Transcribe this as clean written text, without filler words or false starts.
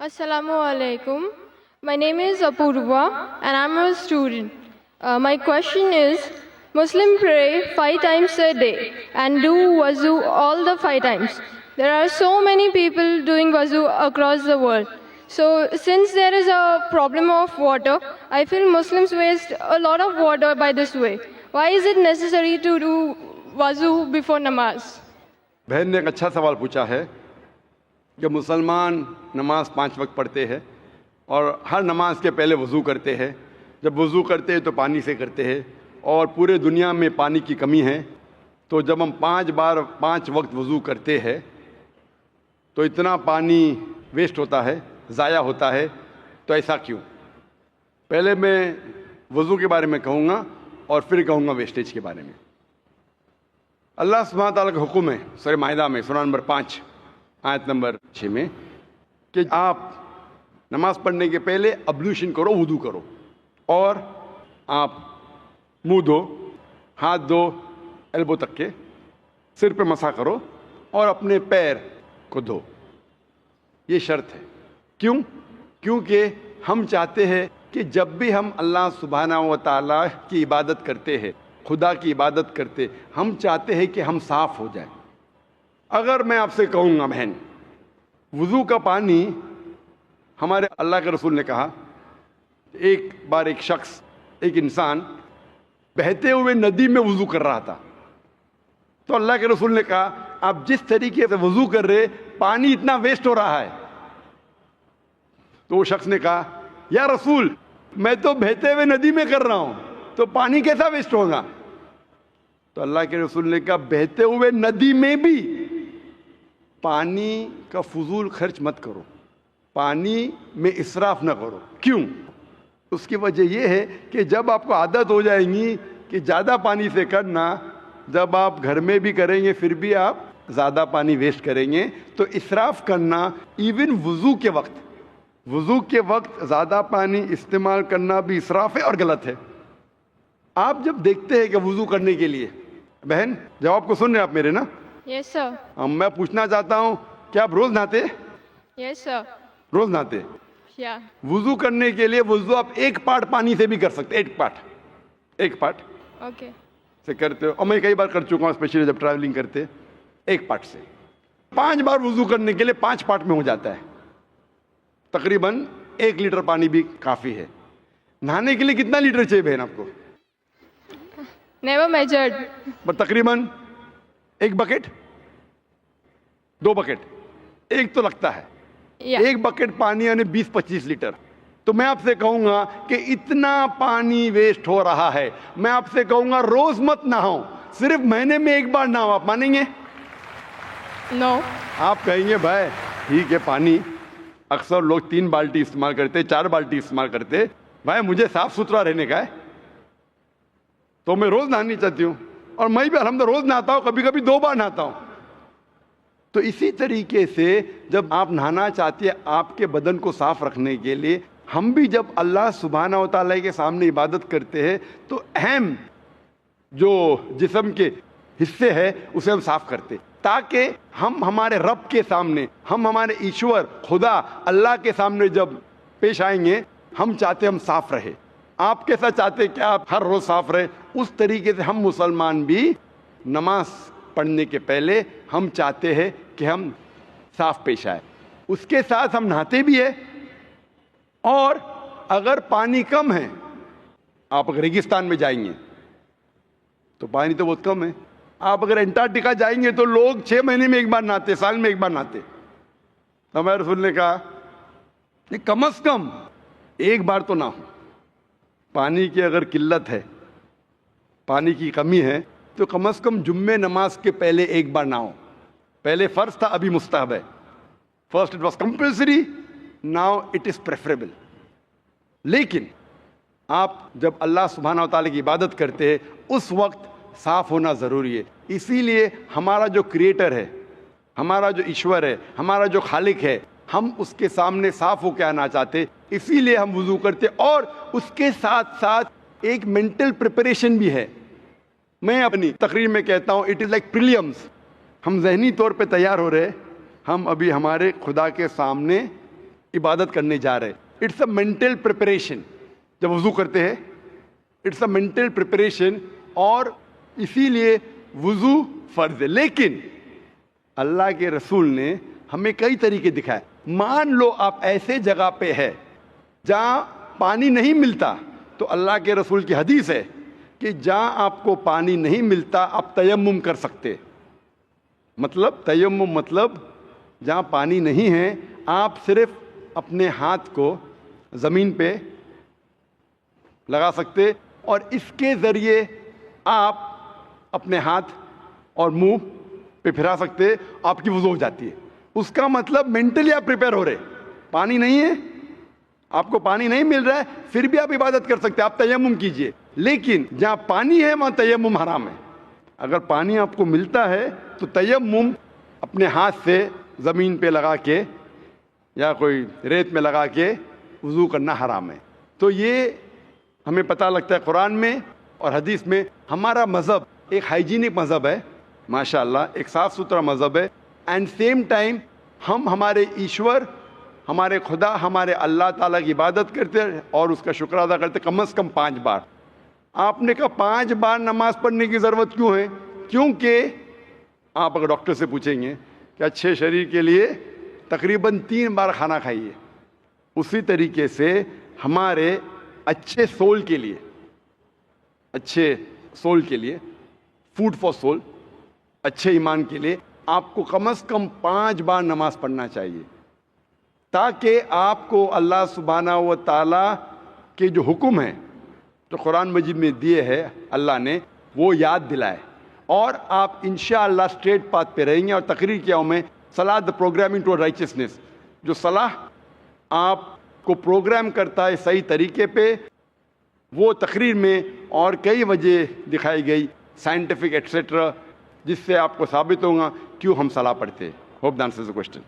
Assalamu alaikum. My name is Apurva and I'm a student. My question is, Muslims pray 5 times a day and do wuzu all the 5 times. There are so many people doing wuzu across the world. So since there is a problem of water, I feel Muslims waste a lot of water by this way. Why is it necessary to do wuzu before namaz? بہن نے ایک اچھا سوال پوچھا ہے کہ مسلمان نماز 5 وقت پڑھتے ہیں اور ہر نماز کے پہلے وضو کرتے ہیں. جب وضو کرتے ہیں تو پانی سے کرتے ہیں اور پورے دنیا میں پانی کی کمی ہے. تو جب ہم 5 بار 5 وقت وضو کرتے ہیں تو اتنا پانی ویسٹ ہوتا ہے, ضائع ہوتا ہے. تو ایسا کیوں؟ پہلے میں وضو کے بارے میں کہوں گا اور پھر کہوں گا ویسٹیج کے بارے میں. اللہ سبحانہ تعالیٰ کا حکم ہے سورہ مائدہ میں سورہ نمبر 5 آیت نمبر 6 میں کہ آپ نماز پڑھنے کے پہلے ابلیوشن کرو, وضو کرو, اور آپ منہ دھو, ہاتھ دھو ایلبو تک کے, سر پہ مسح کرو اور اپنے پیر کو دھو. یہ شرط ہے. کیوں؟ کیونکہ ہم چاہتے ہیں کہ جب بھی ہم اللہ سبحانہ و تعالیٰ کی عبادت کرتے ہیں, خدا کی عبادت کرتے, ہم چاہتے ہیں کہ ہم صاف ہو جائیں. اگر میں آپ سے کہوں گا بہن, وضو کا پانی ہمارے اللہ کے رسول نے کہا, ایک بار ایک شخص, ایک انسان بہتے ہوئے ندی میں وضو کر رہا تھا. تو اللہ کے رسول نے کہا آپ جس طریقے سے وضو کر رہے پانی اتنا ویسٹ ہو رہا ہے. تو وہ شخص نے کہا یا رسول میں تو بہتے ہوئے ندی میں کر رہا ہوں تو پانی کیسا ویسٹ ہوگا؟ تو اللہ کے رسول نے کہا بہتے ہوئے ندی میں بھی پانی کا فضول خرچ مت کرو, پانی میں اسراف نہ کرو. کیوں؟ اس کی وجہ یہ ہے کہ جب آپ کو عادت ہو جائے گی کہ زیادہ پانی سے کرنا, جب آپ گھر میں بھی کریں گے پھر بھی آپ زیادہ پانی ویسٹ کریں گے. تو اسراف کرنا ایون وضو کے وقت زیادہ پانی استعمال کرنا بھی اسراف ہے اور غلط ہے. آپ جب دیکھتے ہیں کہ وضو کرنے کے لیے, بہن جواب کو سن رہے ہیں آپ میرے نا؟ Yes sir. میں پوچھنا چاہتا ہوں کہ آپ روز نہاتے؟ Yes sir. روز نہاتے؟ Yeah. وضو کرنے کے لیے وضو آپ 1 پارٹ پانی سے بھی کر سکتے, 1 پارٹ Okay. سے کرتے ہو. اور میں کئی بار کر چکا ہوں, اسپیشلی جب ٹریولنگ کرتے, 1 پارٹ سے 5 بار وضو کرنے کے لیے 5 پارٹ میں ہو جاتا ہے. تقریباً 1 لیٹر پانی بھی کافی ہے. نہانے کے لیے کتنا لیٹر چاہیے بہن آپ کو؟ Never measured. بس تقریباً 1 بکٹ, 2 بکٹ, 1 تو لگتا ہے. Yeah. 1 بکٹ پانی یعنی 20-25 لیٹر. تو میں آپ سے کہوں گا کہ اتنا پانی ویسٹ ہو رہا ہے, میں آپ سے کہوں گا روز مت نہاؤ, صرف مہینے میں 1 بار نہاؤ. آپ مانیں گے؟ No. آپ کہیں گے بھائی ٹھیک ہے, پانی اکثر لوگ 3 بالٹی استعمال کرتے, 4 بالٹی استعمال کرتے. بھائی مجھے صاف ستھرا رہنے کا ہے تو میں روز نہانی چاہتی ہوں, اور میں بھی الحمدللہ روز نہاتا ہوں, کبھی کبھی 2 بار نہاتا ہوں. تو اسی طریقے سے جب آپ نہانا چاہتے ہیں آپ کے بدن کو صاف رکھنے کے لیے, ہم بھی جب اللہ سبحانہ و تعالیٰ کے سامنے عبادت کرتے ہیں تو اہم جو جسم کے حصے ہیں اسے ہم صاف کرتے, تاکہ ہم ہمارے رب کے سامنے, ہم ہمارے ایشور خدا اللہ کے سامنے جب پیش آئیں گے, ہم چاہتے ہم صاف رہے. آپ کیسا چاہتے کہ آپ ہر روز صاف رہے, اس طریقے سے ہم مسلمان بھی نماز پڑھنے کے پہلے ہم چاہتے ہیں کہ ہم صاف پیش آئے. اس کے ساتھ ہم نہاتے بھی ہیں, اور اگر پانی کم ہے, آپ اگر ریگستان میں جائیں گے تو پانی تو بہت کم ہے. آپ اگر انٹارکٹیکا جائیں گے تو لوگ 6 مہینے میں 1 بار نہاتے, سال میں 1 بار نہاتے. ہمارے رسول نے کہا کہ کم از کم 1 بار تو نہ ہو. پانی کی اگر قلت ہے, پانی کی کمی ہے, تو کم از کم جمعہ نماز کے پہلے 1 بار نہ ہو. پہلے فرض تھا, ابھی مستحب ہے. First it was compulsory, now it is preferable. لیکن آپ جب اللہ سبحانہ و تعالیٰ کی عبادت کرتے ہیں اس وقت صاف ہونا ضروری ہے. اسی لیے ہمارا جو کریٹر ہے, ہمارا جو ایشور ہے, ہمارا جو خالق ہے, ہم اس کے سامنے صاف ہو کے آنا چاہتے, اسی لیے ہم وضو کرتے. اور اس کے ساتھ ساتھ ایک مینٹل پریپریشن بھی ہے. میں اپنی تقریر میں کہتا ہوں اٹ از لائک پریلیمز. ہم ذہنی طور پہ تیار ہو رہے, ہم ابھی ہمارے خدا کے سامنے عبادت کرنے جا رہے. It's a mental preparation. جب وضو کرتے ہیں اٹس اے مینٹل پریپریشن, اور اسی لیے وضو فرض ہے. لیکن اللہ کے رسول نے ہمیں کئی طریقے دکھائے. مان لو آپ ایسے جگہ پہ ہے جہاں پانی نہیں ملتا, تو اللہ کے رسول کی حدیث ہے کہ جہاں آپ کو پانی نہیں ملتا آپ تیمم کر سکتے. مطلب تیمم مطلب جہاں پانی نہیں ہے آپ صرف اپنے ہاتھ کو زمین پہ لگا سکتے, اور اس کے ذریعے آپ اپنے ہاتھ اور منہ پہ پھرا سکتے, آپ کی وضو ہو جاتی ہے. اس کا مطلب مینٹلی آپ پریپیئر ہو رہے. پانی نہیں ہے, آپ کو پانی نہیں مل رہا ہے, پھر بھی آپ عبادت کر سکتے, آپ تیمم کیجئے. لیکن جہاں پانی ہے وہاں تیمم حرام ہے. اگر پانی آپ کو ملتا ہے تو تیمم اپنے ہاتھ سے زمین پہ لگا کے یا کوئی ریت میں لگا کے وضو کرنا حرام ہے. تو یہ ہمیں پتہ لگتا ہے قرآن میں اور حدیث میں. ہمارا مذہب ایک ہائیجینک مذہب ہے ماشاءاللہ, ایک صاف ستھرا مذہب ہے. اینڈ سیم ٹائم ہم ہمارے ایشور, ہمارے خدا, ہمارے اللہ تعالیٰ کی عبادت کرتے اور اس کا شکر ادا کرتے کم از کم 5 بار. آپ نے کہا 5 بار نماز پڑھنے کی ضرورت کیوں ہے؟ کیونکہ آپ اگر ڈاکٹر سے پوچھیں گے کہ اچھے شریر کے لیے تقریباً 3 بار کھانا کھائیے, اسی طریقے سے ہمارے اچھے سول کے لیے, اچھے سول کے لیے, فوڈ فار سول, اچھے ایمان کے لیے آپ کو کم از کم 5 بار نماز پڑھنا چاہیے, تاکہ آپ کو اللہ سبحانہ و تعالیٰ کے جو حکم ہیں جو قرآن مجید میں دیے ہیں اللہ نے, وہ یاد دلائے, اور آپ انشاءاللہ اسٹریٹ پاتھ پہ رہیں گے. اور تقریر کیا ہوں میں, صلاح دا پروگرامنگ ٹو رائچسنس, جو صلاح آپ کو پروگرام کرتا ہے صحیح طریقے پہ, وہ تقریر میں اور کئی وجہ دکھائی گئی سائنٹیفک ایٹسیٹرا, جس سے آپ کو ثابت ہوگا کیوں ہم صلاح پڑھتے ہیں. Hope the answers the question.